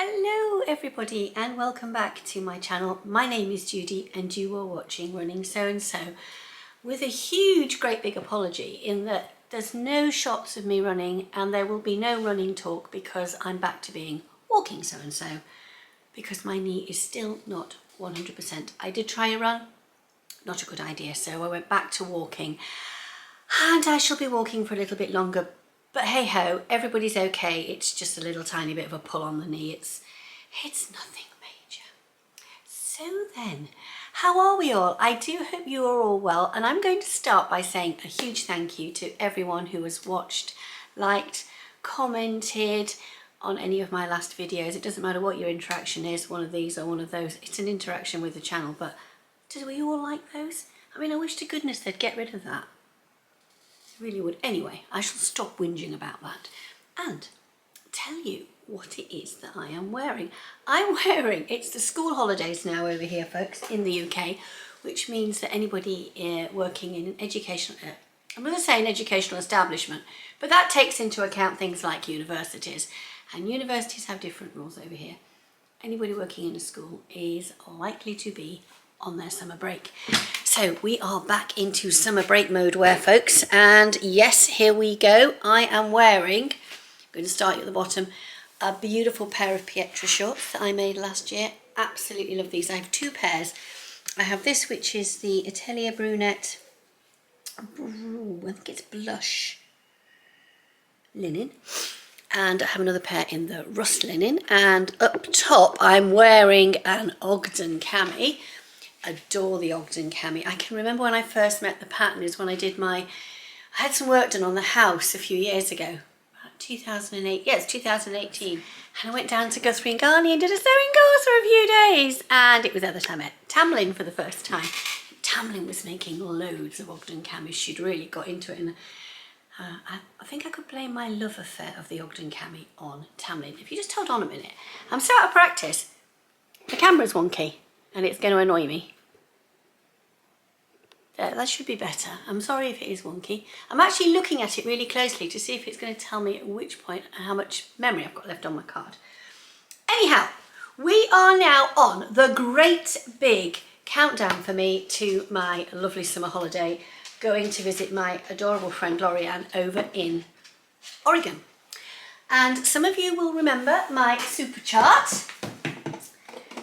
Hello everybody and welcome back to my channel. My name is Judy and you are watching Running So and So, with a huge great big apology in that there's no shots of me running and there will be no running talk because I'm back to being walking so and so because my knee is still not 100%. I did try a run, not a good idea, so I went back to walking and I shall be walking for a little bit longer. But hey ho, everybody's okay. It's just a little tiny bit of a pull on the knee. It's nothing major. So then, how are we all? I do hope you are all well. And I'm going to start by saying a huge thank you to everyone who has watched, liked, commented on any of my last videos. It doesn't matter what your interaction is, one of these or one of those. It's an interaction with the channel, but do we all like those? I mean, I wish to goodness they'd get rid of that. Really would. Anyway, I shall stop whinging about that and tell you what it is that I am wearing. It's the school holidays now over here, folks, in the UK, which means that anybody working in an educational, I'm going to say an educational establishment, but that takes into account things like universities, and universities have different rules over here. Anybody working in a school is likely to be on their summer break. So we are back into summer break mode wear, folks, and yes, here we go. I am wearing, I'm going to start at the bottom, a beautiful pair of Pietra shorts that I made last year. Absolutely love these. I have two pairs. I have this, which is the Atelier Brunette, I think it's blush linen, and I have another pair in the rust linen, and up top I'm wearing an Odgen Cami. Adore the Ogden Cami. I can remember when I first met the pattern is when I had some work done on the house a few years ago, about 2008, yes, 2018, and I went down to Guthrie and Garney and did a sewing course for a few days, and it was at the time I met Tamlin for the first time. Tamlin was making loads of Ogden Camis. She'd really got into it, and I think I could blame my love affair of the Ogden Cami on Tamlin. If you just hold on a minute, I'm so out of practice. The camera's wonky and it's going to annoy me. There, that should be better. I'm sorry if it is wonky. I'm actually looking at it really closely to see if it's going to tell me at which point and how much memory I've got left on my card. Anyhow, we are now on the great big countdown for me to my lovely summer holiday, going to visit my adorable friend Lorianne over in Oregon. And some of you will remember my super chart.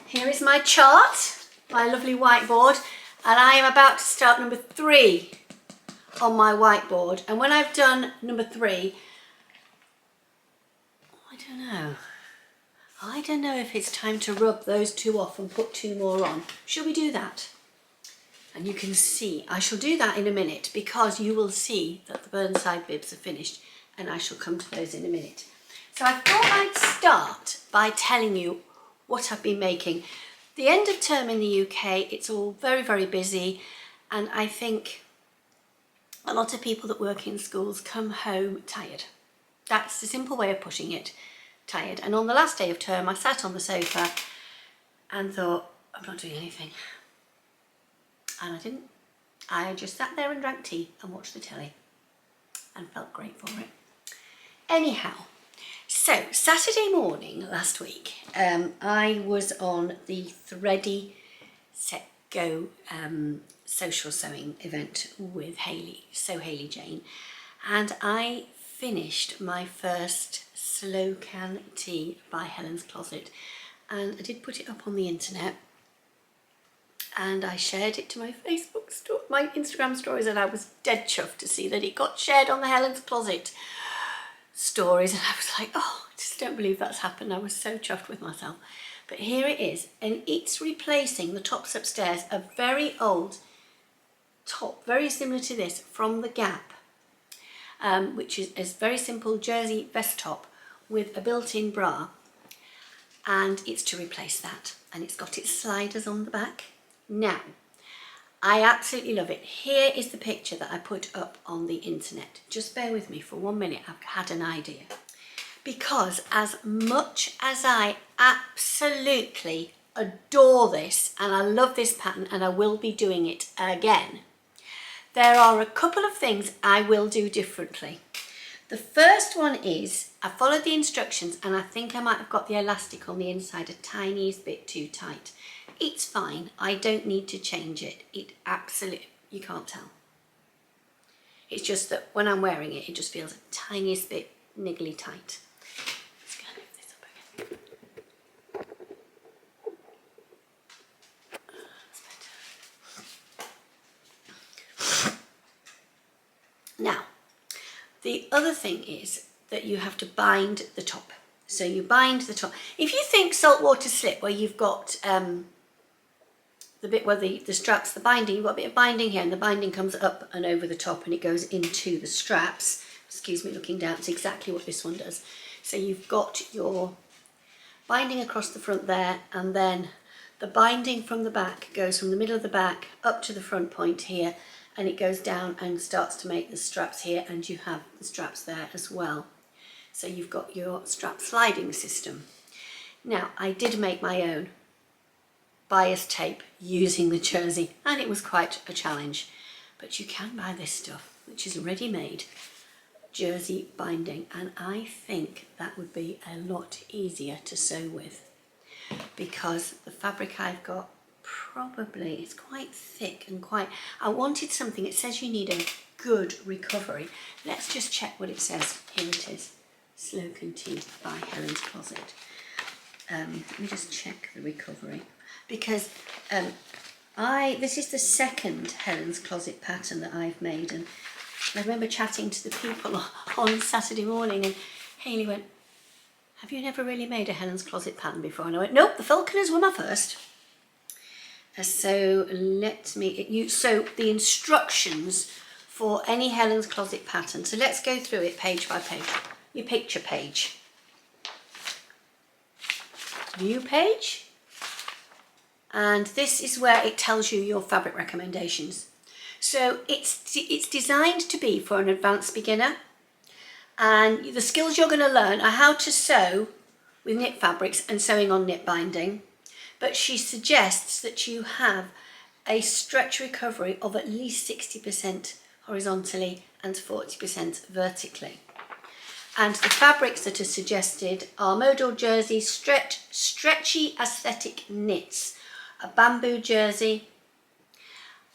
Here is my chart, my lovely whiteboard, and I am about to start number 3 on my whiteboard. And when I've done number 3, I don't know if it's time to rub those 2 off and put 2 more on. Shall we do that? And you can see, I shall do that in a minute because you will see that the Burnside bibs are finished, and I shall come to those in a minute. So I thought I'd start by telling you what I've been making. The end of term in the UK, it's all very, very busy, and I think a lot of people that work in schools come home tired. That's the simple way of putting it, tired. And on the last day of term, I sat on the sofa and thought, I'm not doing anything. And I didn't. I just sat there and drank tea and watched the telly and felt great for it. Anyhow, so Saturday morning last week, I was on the Thready Set Go social sewing event with Hayley Jane, and I finished my first Slocan tee by Helen's Closet, and I did put it up on the internet, and I shared it to my my Instagram stories, and I was dead chuffed to see that it got shared on the Helen's Closet stories, and I was like, oh, I just don't believe that's happened. I was so chuffed with myself. But here it is, and it's replacing the tops upstairs, a very old top, very similar to this, from the Gap, which is a very simple jersey vest top with a built-in bra, and it's to replace that, and it's got its sliders on the back. Now, I absolutely love it. Here is the picture that I put up on the internet. Just bear with me for 1 minute, I've had an idea. Because as much as I absolutely adore this, and I love this pattern, and I will be doing it again, there are a couple of things I will do differently. The first one is, I followed the instructions and I think I might have got the elastic on the inside a tiniest bit too tight. It's fine, I don't need to change it. It absolutely, you can't tell. It's just that when I'm wearing it, it just feels a tiniest bit niggly tight. Let's go and lift this up again. That's better. Now, the other thing is that you have to bind the top. So you bind the top. If you think saltwater slip, where you've got the bit where the straps, the binding, you've got a bit of binding here and the binding comes up and over the top and it goes into the straps. Excuse me looking down, it's exactly what this one does. So you've got your binding across the front there, and then the binding from the back goes from the middle of the back up to the front point here, and it goes down and starts to make the straps here, and you have the straps there as well. So you've got your strap sliding system. Now, I did make my own bias tape using the jersey, and it was quite a challenge, but you can buy this stuff which is ready-made jersey binding, and I think that would be a lot easier to sew with, because the fabric I've got probably, it's quite thick and quite, I wanted something, it says you need a good recovery. Let's just check what it says. Here it is, Slocan Tank by Helen's Closet. Let me just check the recovery, because this is the second Helen's Closet pattern that I've made, and I remember chatting to the people on Saturday morning, and Hayley went, have you never really made a Helen's Closet pattern before? And I went, nope, the Falconers were my first. So let me, so the instructions for any Helen's Closet pattern, so let's go through it page by page. Your picture page. View page. And this is where it tells you your fabric recommendations. So it's designed to be for an advanced beginner, and the skills you're going to learn are how to sew with knit fabrics and sewing on knit binding, but she suggests that you have a stretch recovery of at least 60% horizontally and 40% vertically. And the fabrics that are suggested are modal jersey, stretchy aesthetic knits, a bamboo jersey.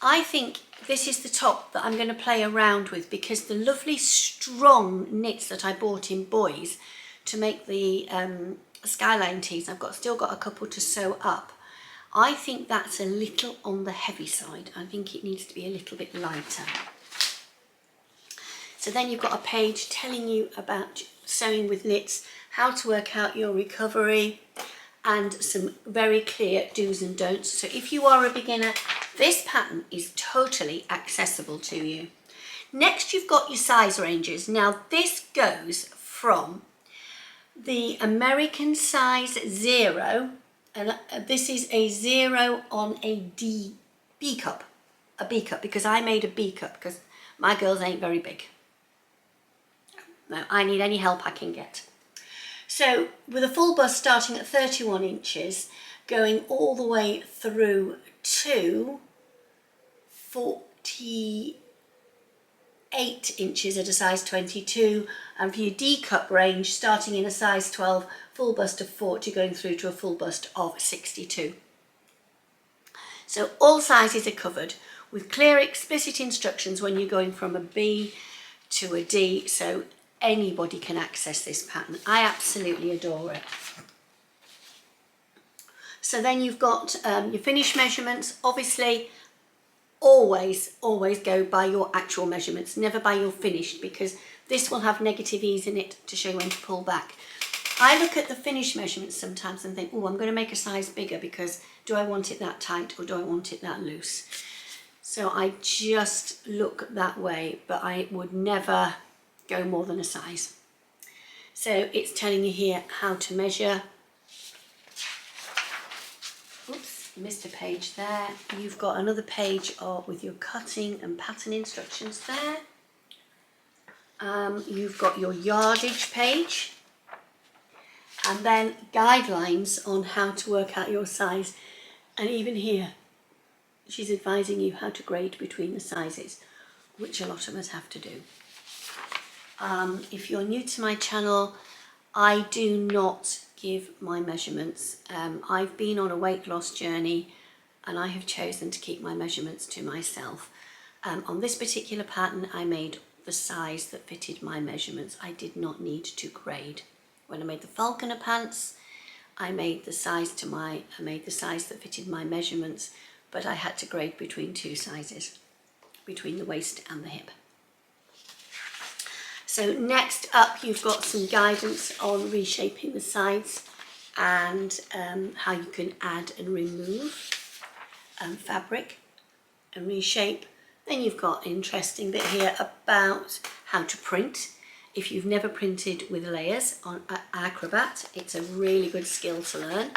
I think this is the top that I'm going to play around with, because the lovely strong knits that I bought in boys to make the skyline tees, I've still got a couple to sew up. I think that's a little on the heavy side. I think it needs to be a little bit lighter. So then you've got a page telling you about sewing with knits, how to work out your recovery, and some very clear do's and don'ts. So if you are a beginner, this pattern is totally accessible to you. Next, you've got your size ranges. Now this goes from the American size 0, and this is a 0 on a B cup, because I made a B cup because my girls ain't very big. No, I need any help I can get. So with a full bust starting at 31 inches, going all the way through to 48 inches at a size 22, and for your D cup range, starting in a size 12, full bust of 40, going through to a full bust of 62. So all sizes are covered with clear, explicit instructions when you're going from a B to a D, so anybody can access this pattern. I absolutely adore it. So then you've got your finished measurements. Obviously, always go by your actual measurements, never by your finished, because this will have negative ease in it to show when to pull back. I look at the finished measurements sometimes and think, oh, I'm going to make a size bigger, because do I want it that tight or do I want it that loose? So I just look that way, but I would never go more than a size. So it's telling you here how to measure. Oops, missed a page there. You've got another page with your cutting and pattern instructions there. You've got your yardage page, and then guidelines on how to work out your size. And even here, she's advising you how to grade between the sizes, which a lot of us have to do. If you're new to my channel, I do not give my measurements. I've been on a weight loss journey and I have chosen to keep my measurements to myself. On this particular pattern, I made the size that fitted my measurements. I did not need to grade. When I made the falconer pants, I made the size that fitted my measurements, but I had to grade between two sizes, between the waist and the hip. So next up, you've got some guidance on reshaping the sides and how you can add and remove fabric and reshape. Then you've got an interesting bit here about how to print. If you've never printed with layers on Acrobat, it's a really good skill to learn.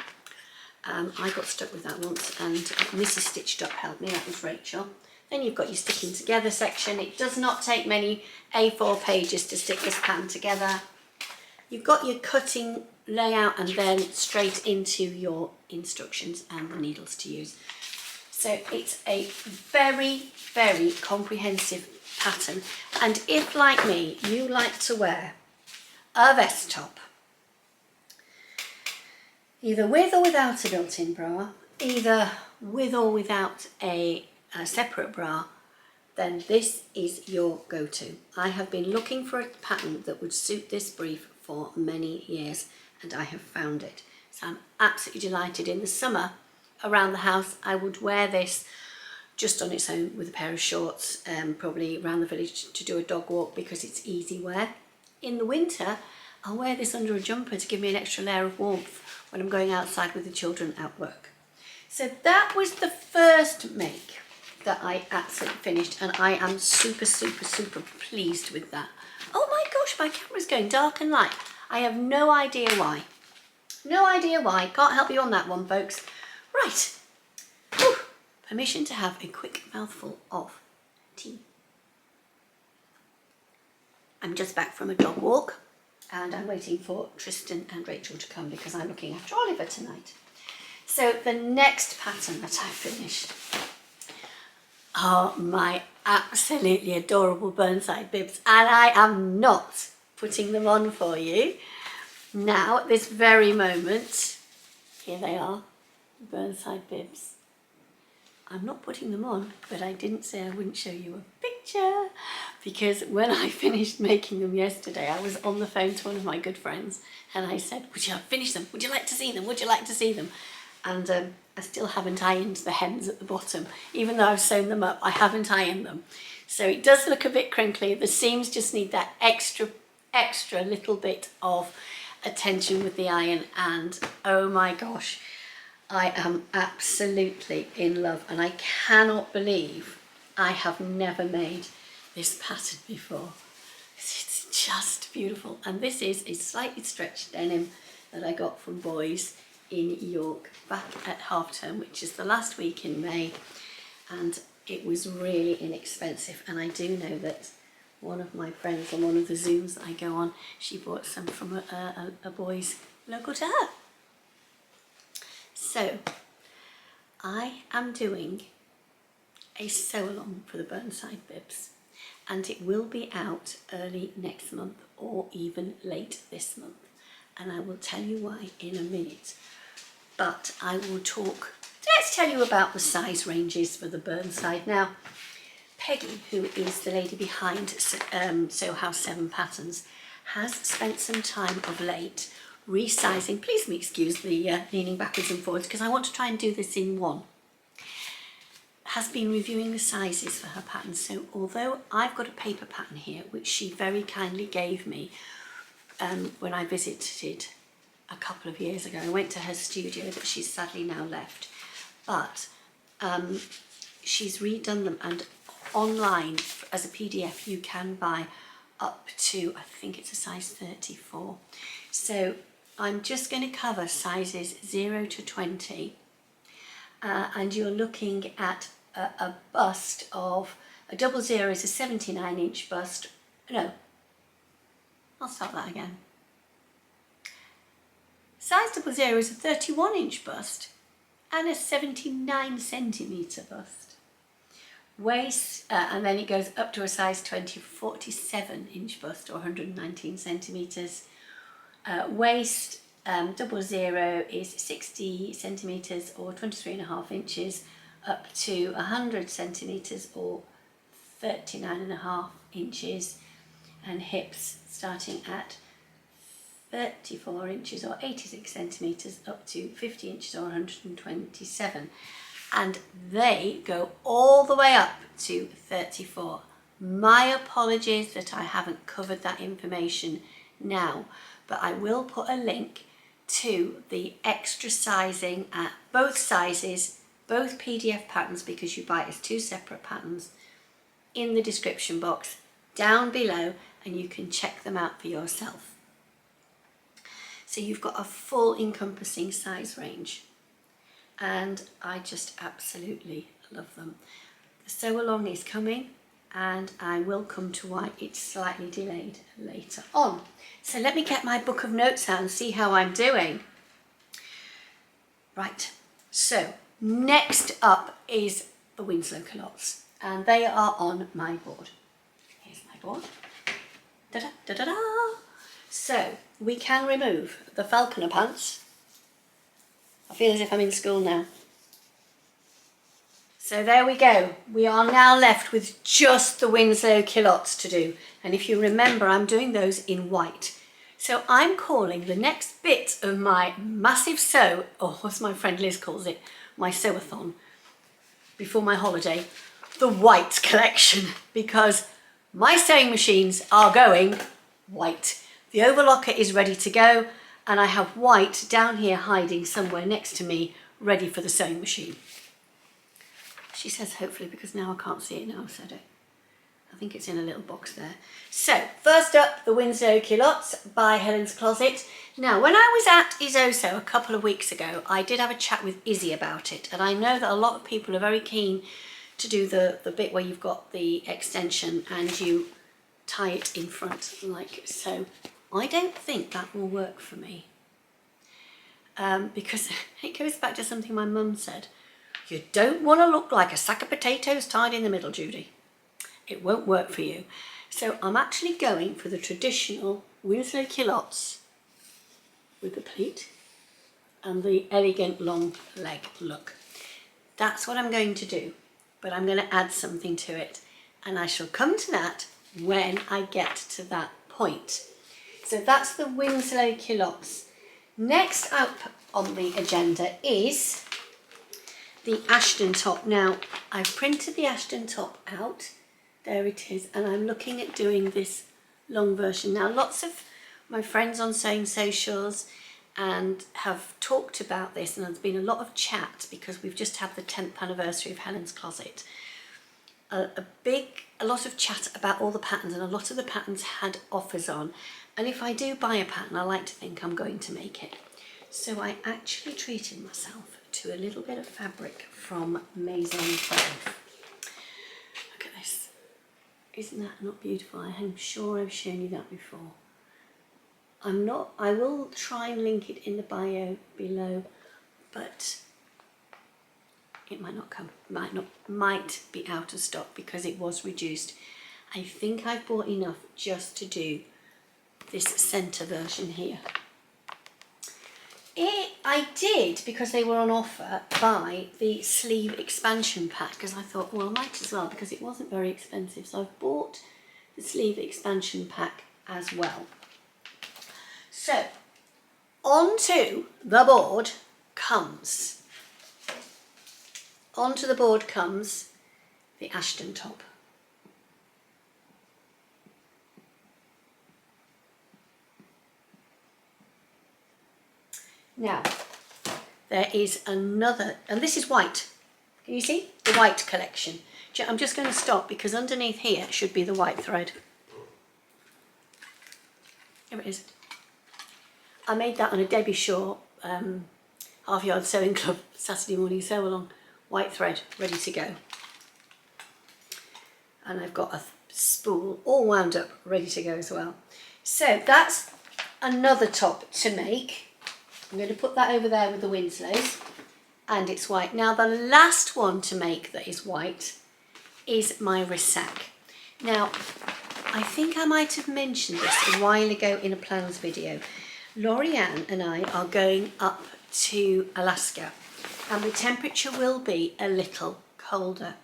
I got stuck with that once and Mrs. Stitched Up helped me, that was Rachel. Then you've got your sticking together section. It does not take many A4 pages to stick this pattern together. You've got your cutting layout and then straight into your instructions and the needles to use. So it's a very, very comprehensive pattern. And if, like me, you like to wear a vest top, either with or without a built-in bra, either with or without a separate bra, then this is your go-to. I have been looking for a pattern that would suit this brief for many years and I have found it. So I'm absolutely delighted. In the summer around the house, I would wear this just on its own with a pair of shorts, probably around the village to do a dog walk because it's easy wear. In the winter, I'll wear this under a jumper to give me an extra layer of warmth when I'm going outside with the children at work. So that was the first make that I absolutely finished and I am super, super, super pleased with that. Oh my gosh, my camera's going dark and light. I have no idea why. No idea why. Can't help you on that one, folks. Right. Whew. Permission to have a quick mouthful of tea. I'm just back from a dog walk and I'm waiting for Tristan and Rachel to come because I'm looking after Oliver tonight. So the next pattern that I finished are my absolutely adorable Burnside bibs, and I am not putting them on for you now at this very moment. Here they are, Burnside bibs. I'm not putting them on, but I didn't say I wouldn't show you a picture because when I finished making them yesterday, I was on the phone to one of my good friends and I said, would you finish them? Would you like to see them? Would you like to see them? And I still haven't ironed the hems at the bottom. Even though I've sewn them up, I haven't ironed them. So it does look a bit crinkly. The seams just need that extra little bit of attention with the iron. And oh my gosh, I am absolutely in love. And I cannot believe I have never made this pattern before. It's just beautiful. And this is a slightly stretched denim that I got from Boys in York back at half term, which is the last week in May, and it was really inexpensive. And I do know that one of my friends on one of the Zooms that I go on, she bought some from a Boys local to her. So I am doing a sew along for the Burnside bibs and it will be out early next month or even late this month, and I will tell you why in a minute. But I will let's tell you about the size ranges for the Burnside. Now, Peggy, who is the lady behind Sew House 7 Patterns, has spent some time of late resizing. Please excuse the leaning backwards and forwards because I want to try and do this in one. Has been reviewing the sizes for her patterns. So although I've got a paper pattern here, which she very kindly gave me when I visited a couple of years ago. I went to her studio that she's sadly now left, but she's redone them, and online as a PDF you can buy up to, I think it's a size 34. So I'm just going to cover sizes 0 to 20 and you're looking at a bust of, a 00 is a 79-inch bust. No, I'll start that again. Size 00 is a 31-inch bust and a 79 centimetre bust. Waist, and then it goes up to a size 20, 47 inch bust or 119 centimetres. Waist 00 is 60 centimetres or 23.5 inches up to 100 centimetres or 39.5 inches, and hips starting at 34 inches or 86 centimetres up to 50 inches or 127, and they go all the way up to 34. My apologies that I haven't covered that information now, but I will put a link to the extra sizing at both sizes, both PDF patterns, because you buy it as 2 separate patterns, in the description box down below, and you can check them out for yourself. So you've got a full encompassing size range, and I just absolutely love them. The sew along is coming, and I will come to why it's slightly delayed later on. So let me get my book of notes out and see how I'm doing. Right, so next up is the Winslow Culottes, and they are on my board. Here's my board. Da-da, da-da-da. So we can remove the falconer pants. I feel as if I'm in school now. So there we go. We are now left with just the Winslow Culottes to do. And if you remember, I'm doing those in white. So I'm calling the next bit of my massive sew, or as my friend Liz calls it, my sewathon, before my holiday, the white collection, because my sewing machines are going white. The overlocker is ready to go, and I have white down here hiding somewhere next to me, ready for the sewing machine. She says hopefully, because now I can't see it now, so I think it's in a little box there. So first up, the Winslow Culottes by Helen's Closet. Now, when I was at Isoso a couple of weeks ago, I did have a chat with Izzy about it, and I know that a lot of people are very keen to do the bit where you've got the extension and you tie it in front like so. I don't think that will work for me, because it goes back to something my mum said. You don't want to look like a sack of potatoes tied in the middle, Judy. It won't work for you. So I'm actually going for the traditional Winslow Culottes with the pleat and the elegant long leg look. That's what I'm going to do, but I'm going to add something to it, and I shall come to that when I get to that point. So that's the Winslow Culottes. Next up on the agenda is the Ashton top. Now, I've printed the Ashton top out. There it is, and I'm looking at doing this long version. Now, lots of my friends on sewing socials and have talked about this, and there's been a lot of chat because we've just had the 10th anniversary of Helen's Closet. A lot of chat about all the patterns, and a lot of the patterns had offers on. And if I do buy a pattern, I like to think I'm going to make it. So I actually treated myself to a little bit of fabric from Maison Fauve. Look at this. Isn't that not beautiful? I'm sure I've shown you that before. I will try and link it in the bio below, but it might not come, might be out of stock because it was reduced. I think I've bought enough just to do this centre version here. I did, because they were on offer, buy the sleeve expansion pack, because I thought, well, I might as well, because it wasn't very expensive. So I've bought the sleeve expansion pack as well. So onto the board comes the Ashton top. Now, there is another, and this is white. Can you see? The white collection. I'm just going to stop because underneath here should be the white thread. Here it is. I made that on a Debbie Shaw Half Yard Sewing Club Saturday morning sew along. White thread, ready to go. And I've got a spool all wound up, ready to go as well. So that's another top to make. I'm going to put that over there with the Winslows, and it's white. Now the last one to make that is white is my Ressac. Now, I think I might have mentioned this a while ago in a plans video. Lorianne and I are going up to Alaska, and the temperature will be a little colder.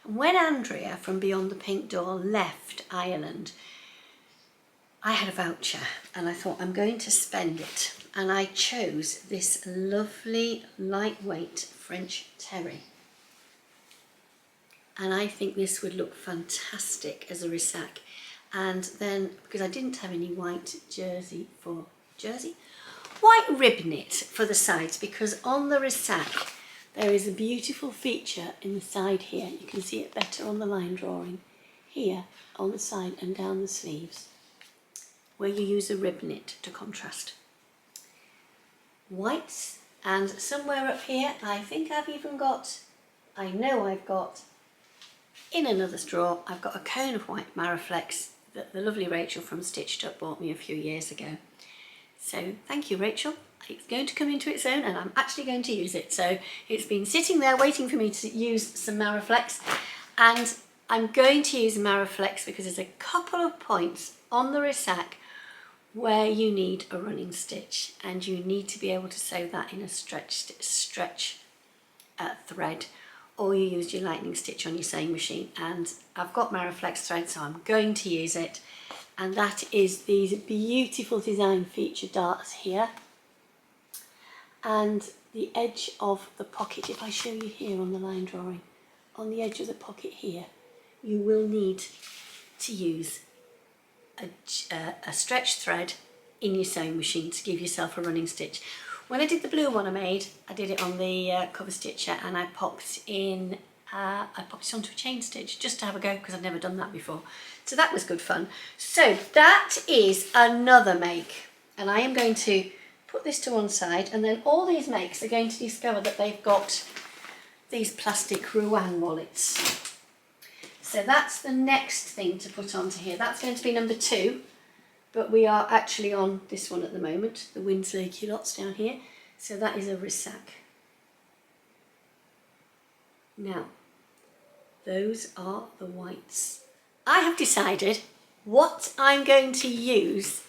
And when Andrea from Beyond the Pink Door left Ireland, I had a voucher and I thought I'm going to spend it, and I chose this lovely lightweight French terry, and I think this would look fantastic as a Ressac. And then, because I didn't have any white white rib knit for the sides, because on the Ressac there is a beautiful feature in the side here. You can see it better on the line drawing here on the side and down the sleeves, where you use a rib knit to contrast. Whites, and somewhere up here I think I've even got, I know I've got, in another straw, I've got a cone of white Maraflex that the lovely Rachel from Stitched Up bought me a few years ago. So thank you, Rachel. It's going to come into its own and I'm actually going to use it. So it's been sitting there waiting for me to use some Maraflex, and I'm going to use Maraflex because there's a couple of points on the Ressac where you need a running stitch, and you need to be able to sew that in a stretch thread, or you use your lightning stitch on your sewing machine. And I've got Maraflex thread, so I'm going to use it. And that is these beautiful design feature darts here, and the edge of the pocket. If I show you here on the line drawing, on the edge of the pocket here, you will need to use a stretch thread in your sewing machine to give yourself a running stitch. When I did the blue one I did it on the cover stitcher, and I popped it onto a chain stitch just to have a go, because I've never done that before. So that was good fun. So that is another make, and I am going to put this to one side, and then all these makes are going to discover that they've got these plastic Rouen wallets. So that's the next thing to put onto here. That's going to be number 2, but we are actually on this one at the moment, the Winslow Culottes down here. So that is a Ressac. Now, those are the whites. I have decided what I'm going to use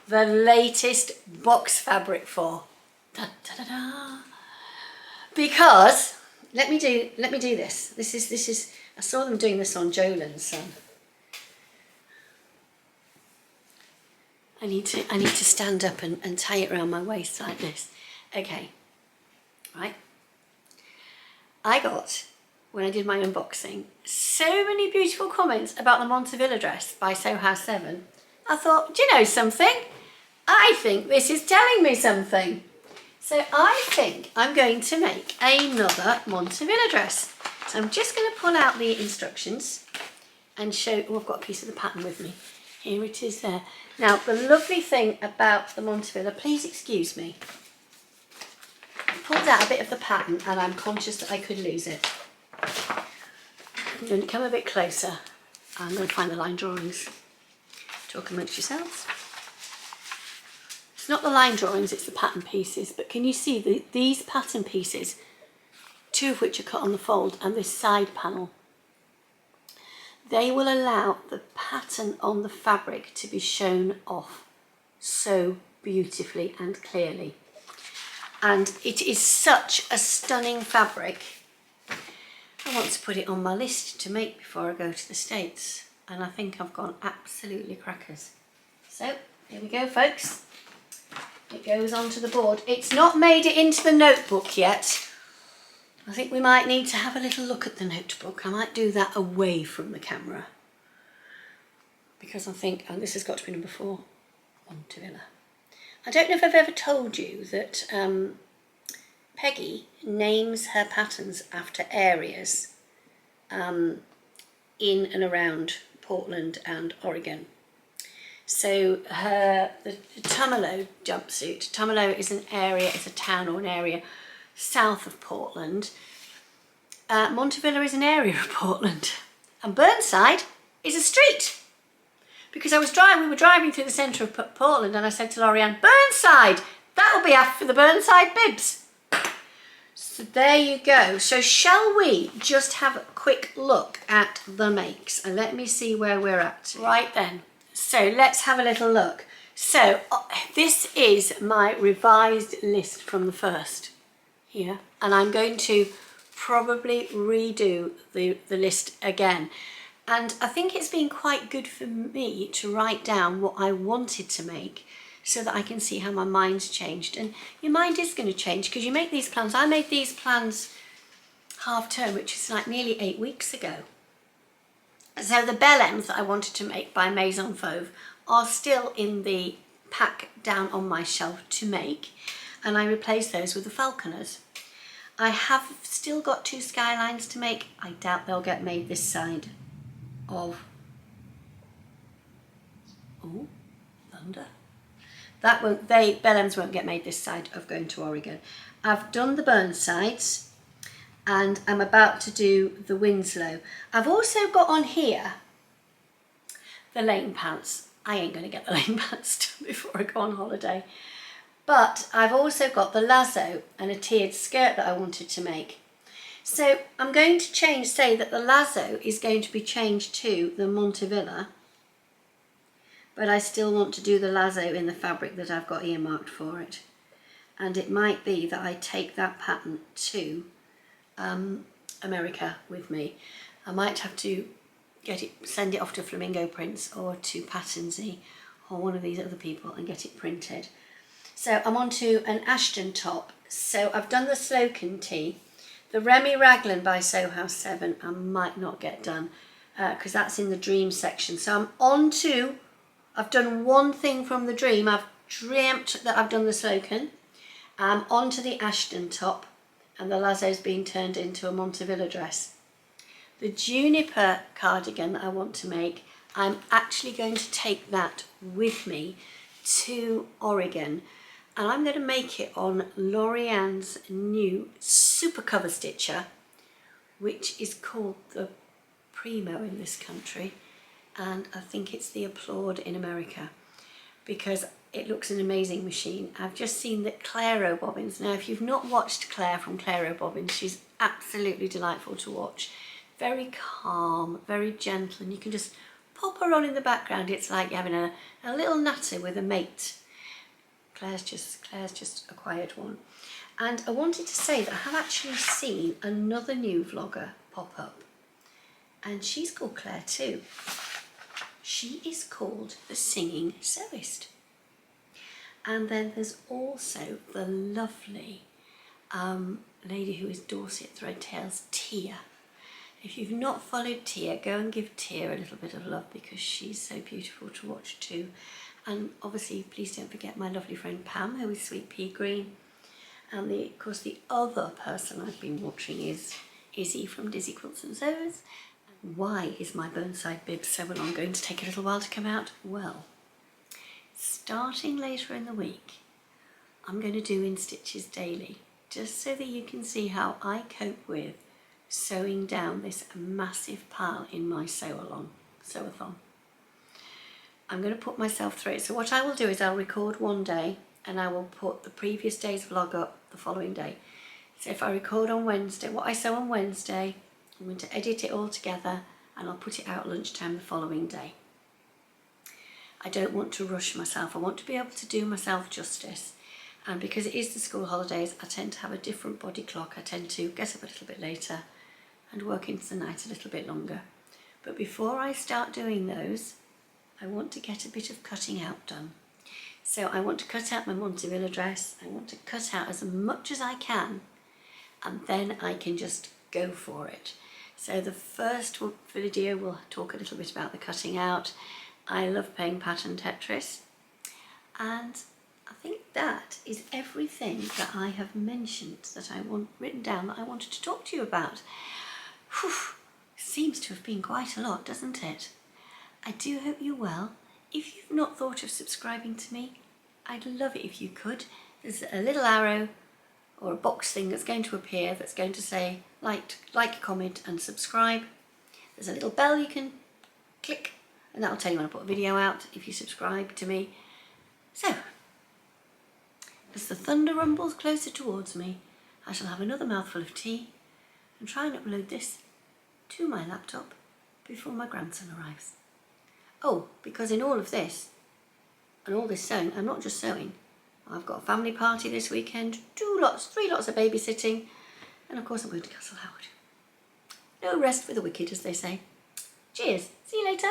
the latest box fabric for. Da, da, da, da. Because let me do this. This is I saw them doing this on Jolan's son. I need to stand up and tie it around my waist like this. Okay, right. I got, when I did my unboxing, so many beautiful comments about the Montevilla dress by Sew House 7. I thought, do you know something? I think this is telling me something. So I think I'm going to make another Montevilla dress. So I'm just going to pull out the instructions and show, oh, I've got a piece of the pattern with me. Here it is there. Now, the lovely thing about the Montevilla, please excuse me, I pulled out a bit of the pattern and I'm conscious that I could lose it. I'm going to come a bit closer. I'm going to find the line drawings. Talk amongst yourselves. It's not the line drawings, it's the pattern pieces, but can you see these pattern pieces, 2 of which are cut on the fold, and this side panel, they will allow the pattern on the fabric to be shown off so beautifully and clearly. And it is such a stunning fabric. I want to put it on my list to make before I go to the States, and I think I've gone absolutely crackers. So here we go, folks. It goes onto the board. It's not made it into the notebook yet. I think we might need to have a little look at the notebook. I might do that away from the camera, because I think, and this has got to be number 4, Montevilla. I don't know if I've ever told you that Peggy names her patterns after areas in and around Portland and Oregon. So the Tumalo jumpsuit, Tumalo is an area, it's a town or an area south of Portland. Montevilla is an area of Portland, and Burnside is a street. Because we were driving through the centre of Portland, and I said to Lorianne, Burnside, that'll be after the Burnside Bibs. So there you go. So shall we just have a quick look at the makes and let me see where we're at. Right then, so let's have a little look. So this is my revised list from the first here, and I'm going to probably redo the list again. And I think it's been quite good for me to write down what I wanted to make so that I can see how my mind's changed. And your mind is going to change because you make these plans. I made these plans half term, which is like nearly 8 weeks ago. So the bellends that I wanted to make by Maison Fauve are still in the pack down on my shelf to make, and I replaced those with the falconers. I have still got 2 skylines to make. I doubt they'll get made this side of, oh, thunder. That won't, bellends won't get made this side of going to Oregon. I've done the Burnsides and I'm about to do the Winslow. I've also got on here the lane pants. I ain't going to get the lane pants done before I go on holiday. But I've also got the lasso and a tiered skirt that I wanted to make. So I'm going to say that the lasso is going to be changed to the Montevilla, but I still want to do the lasso in the fabric that I've got earmarked for it. And it might be that I take that pattern to America with me. I might have to send it off to Flamingo Prints or to Patternsy or one of these other people and get it printed. So I'm on to an Ashton top. So I've done the Slocan tee. The Remy Raglan by Sew House 7 I might not get done because that's in the Dream section. So I'm on to, I've done one thing from the Dream. I've dreamt that I've done the Slocan. I'm on to the Ashton top, and the lasso's been turned into a Montevilla dress. The Juniper cardigan that I want to make, I'm actually going to take that with me to Oregon, and I'm going to make it on Lorianne's new super cover stitcher, which is called the Primo in this country, and I think it's the Applaud in America, because it looks an amazing machine. I've just seen that Clarobobbins. Now, if you've not watched Claire from Clarobobbins, she's absolutely delightful to watch. Very calm, very gentle, and you can just pop her on in the background. It's like having a little natter with a mate. Claire's just acquired one. And I wanted to say that I have actually seen another new vlogger pop up, and she's called Claire too. She is called the Singing Sewist. And then there's also the lovely lady who is Dorset Threadtails, Tia. If you've not followed Tia, go and give Tia a little bit of love because she's so beautiful to watch too. And obviously, please don't forget my lovely friend Pam, who is Sweet Pea Green. And of course, the other person I've been watching is Izzy from Dizzy Quilts and Sews. Why is my Burnside Bibs so long going to take a little while to come out? Well, starting later in the week, I'm going to do institches daily, just so that you can see how I cope with sewing down this massive pile in my sew-a-thon. I'm going to put myself through it. So what I will do is I'll record one day and I will put the previous day's vlog up the following day. So if I record on Wednesday, what I sew on Wednesday, I'm going to edit it all together and I'll put it out lunchtime the following day. I don't want to rush myself. I want to be able to do myself justice. And because it is the school holidays, I tend to have a different body clock. I tend to get up a little bit later and work into the night a little bit longer. But before I start doing those, I want to get a bit of cutting out done. So I want to cut out my Montevilla dress. I want to cut out as much as I can, and then I can just go for it. So the first video will talk a little bit about the cutting out. I love playing pattern Tetris, and I think that is everything that I have mentioned that I want written down that I wanted to talk to you about. Whew, seems to have been quite a lot, doesn't it? I do hope you're well. If you've not thought of subscribing to me, I'd love it if you could. There's a little arrow or a box thing that's going to appear that's going to say like, comment and subscribe. There's a little bell you can click and that'll tell you when I put a video out if you subscribe to me. So, as the thunder rumbles closer towards me, I shall have another mouthful of tea and try and upload this to my laptop before my grandson arrives. Oh, because in all of this and all this sewing, I'm not just sewing. I've got a family party this weekend, 3 lots of babysitting, and of course I'm going to Castle Howard. No rest for the wicked, as they say. Cheers, see you later.